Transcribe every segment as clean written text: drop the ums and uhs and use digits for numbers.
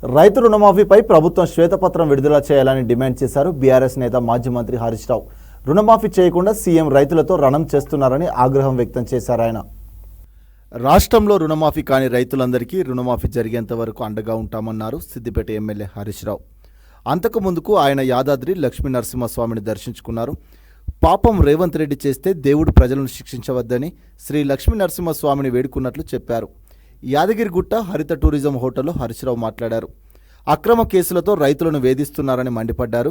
రైతు రుణమాఫీపై ప్రభుత్వం శ్వేతపత్రం విడుదల చేయాలని డిమాండ్ చేశారు బీఆర్ఎస్ నేత మాజీ మంత్రి హరీష్ రావు. రుణమాఫీ చేయకుండా సీఎం రైతులతో రణం చేస్తున్నారని ఆగ్రహం వ్యక్తం చేశారు ఆయన. రాష్ట్రంలో రుణమాఫీ కాని రైతులందరికీ రుణమాఫీ జరిగేంత వరకు అండగా ఉంటామన్నారు సిద్దిపేట ఎమ్మెల్యే హరీష్ రావు. అంతకుముందుకు ఆయన యాదాద్రి లక్ష్మీ నరసింహస్వామిని దర్శించుకున్నారు. పాపం రేవంత్ రెడ్డి చేస్తే దేవుడు ప్రజలను శిక్షించవద్దని శ్రీ లక్ష్మీ నరసింహస్వామిని వేడుకున్నట్లు చెప్పారు. యాదగిరిగుట్ట హరిత టూరిజం హోటల్లో హరీష్ రావు మాట్లాడారు. అక్రమ కేసులతో రైతులను వేధిస్తున్నారని మండిపడ్డారు.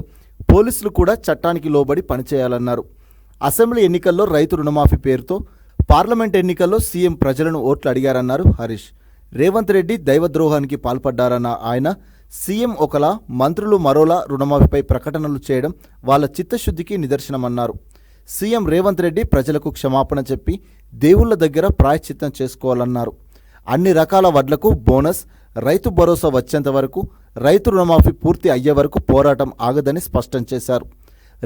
పోలీసులు కూడా చట్టానికి లోబడి పనిచేయాలన్నారు. అసెంబ్లీ ఎన్నికల్లో రైతు రుణమాఫీ పేరుతో పార్లమెంట్ ఎన్నికల్లో సీఎం ప్రజలను ఓట్లు అడిగారన్నారు హరీష్. రేవంత్ రెడ్డి దైవద్రోహానికి పాల్పడ్డారన్న ఆయన, సీఎం ఒకలా మంత్రులు మరోలా రుణమాఫీపై ప్రకటనలు చేయడం వాళ్ళ చిత్తశుద్ధికి నిదర్శనమన్నారు. సీఎం రేవంత్ రెడ్డి ప్రజలకు క్షమాపణ చెప్పి దేవుళ్ల దగ్గర ప్రాయశ్చిత్తం చేసుకోవాలన్నారు. అన్ని రకాల వడ్లకు బోనస్, రైతు భరోసా వచ్చేంత వరకు, రైతు రుణమాఫీ పూర్తి అయ్యే వరకు పోరాటం ఆగదని స్పష్టం చేశారు.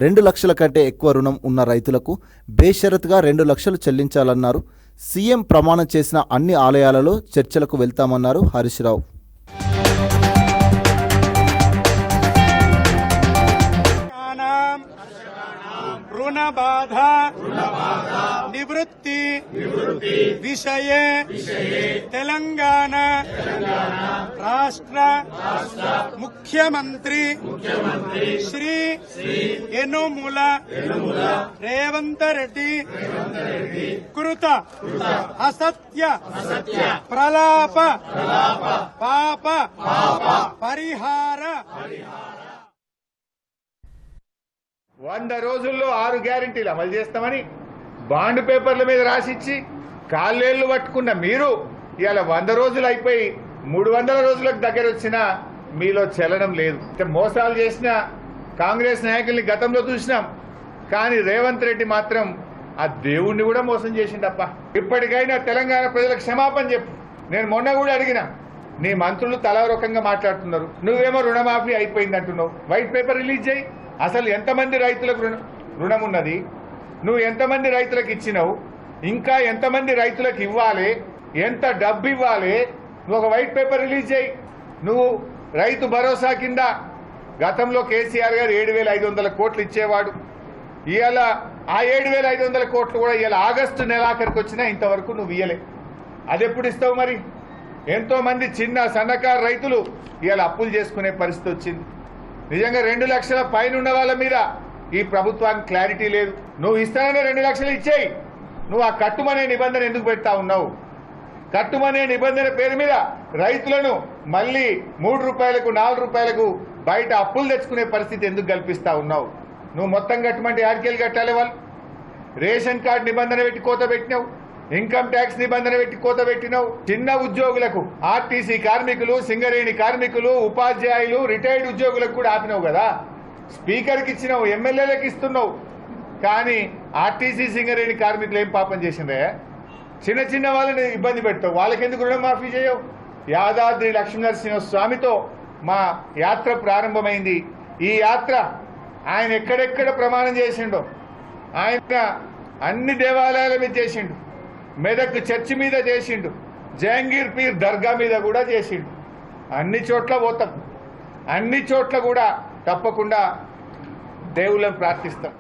2 లక్షల కంటే ఎక్కువ రుణం ఉన్న రైతులకు బేషరతుగా 2 లక్షలు చెల్లించాలన్నారు. సీఎం ప్రమాణం చేసిన అన్ని ఆలయాలలో చర్చలకు వెళ్తామన్నారు హరీష్ రావు. ऋणबाध निवृत्ति विषये तेलंगाना राष्ट्र मुख्यमंत्री श्री यनुमूल रेवंत रेड्डी कृत असत्य प्रलाप पाप परिहार 100 రోజుల్లో 6 గ్యారెంటీలు అమలు చేస్తామని బాండ్ పేపర్ల మీద రాసిచ్చి కాళ్ళేళ్లు పట్టుకున్న మీరు ఇవాళ 100 రోజులు అయిపోయి 300 రోజులకు దగ్గర వచ్చినా మీలో చలనం లేదు. మోసాలు చేసిన కాంగ్రెస్ నాయకుల్ని గతంలో చూసినాం, కానీ రేవంత్ రెడ్డి మాత్రం ఆ దేవుణ్ణి కూడా మోసం చేసిండప్ప. ఇప్పటికైనా తెలంగాణ ప్రజలకు క్షమాపణ చెప్పు. నేను మొన్న కూడా అడిగినా, నీ మంత్రులు తలా రకంగా మాట్లాడుతున్నారు, నువ్వేమో రుణమాఫీ అయిపోయింది అంటున్నావు. వైట్ పేపర్ రిలీజ్ చేయి. అసలు ఎంతమంది రైతులకు రుణం ఉన్నది, నువ్వు ఎంతమంది రైతులకు ఇచ్చినావు, ఇంకా ఎంతమంది రైతులకు ఇవ్వాలి, ఎంత డబ్బు ఇవ్వాలి, నువ్వు ఒక వైట్ పేపర్ రిలీజ్ చేయి. నువ్వు రైతు భరోసా కింద గతంలో కేసీఆర్ గారు 7,500 కోట్లు ఇచ్చేవాడు. ఇవాళ ఆ 7,500 కోట్లు కూడా ఇవాళ ఆగస్టు నెలాఖరికి వచ్చినా ఇంతవరకు నువ్వు ఇయ్యలే. అది ఎప్పుడు ఇస్తావు మరి? ఎంతో మంది చిన్న సన్నకారు రైతులు ఇవాళ అప్పులు చేసుకునే పరిస్థితి వచ్చింది. నిజంగా 2 లక్షల పైన ఉన్న వాళ్ళ మీద ఈ ప్రభుత్వానికి క్లారిటీ లేదు. నువ్వు ఇస్తానని 2 లక్షలు ఇచ్చేయి. నువ్వు ఆ కట్టుమనే నిబంధన ఎందుకు పెడతా ఉన్నావు? కట్టుమనే నిబంధన పేరు మీద రైతులను మళ్ళీ 3 రూపాయలకు 4 రూపాయలకు బయట అప్పులు తెచ్చుకునే పరిస్థితి ఎందుకు కల్పిస్తా ఉన్నావు? నువ్వు మొత్తం కట్టమంటే ఆడికెళ్ళి కట్టాలి. వాళ్ళు రేషన్ కార్డు నిబంధన పెట్టి కోత పెట్టినావు, ఇన్కమ్ ట్యాక్స్ నిబంధన పెట్టి కోత పెట్టినావు. చిన్న ఉద్యోగులకు, ఆర్టీసీ కార్మికులు, సింగరేణి కార్మికులు, ఉపాధ్యాయులు, రిటైర్డ్ ఉద్యోగులకు కూడా ఆపినావు కదా. స్పీకర్కి ఇచ్చినావు, ఎమ్మెల్యేలకు ఇస్తున్నావు, కానీ ఆర్టీసీ సింగరేణి కార్మికులు ఏం పాపం చేసిందే? చిన్న చిన్న వాళ్ళని ఇబ్బంది పెడతావు, వాళ్ళకెందుకు రుణమాఫీ చేయవు? యాదాద్రి లక్ష్మీనరసింహస్వామితో మా యాత్ర ప్రారంభమైంది. ఈ యాత్ర ఆయన ఎక్కడెక్కడ ప్రమాణం చేసిండో, ఆయన అన్ని దేవాలయాల మీద చేసిండు. మెదక్ చర్చి మీద చేసిండు, జహంగీర్ పీర్ దర్గా మీద కూడా చేసిండు. అన్ని చోట్ల పోతాం, అన్ని చోట్ల కూడా తప్పకుండా దేవుళ్ళని ప్రార్థిస్తాం.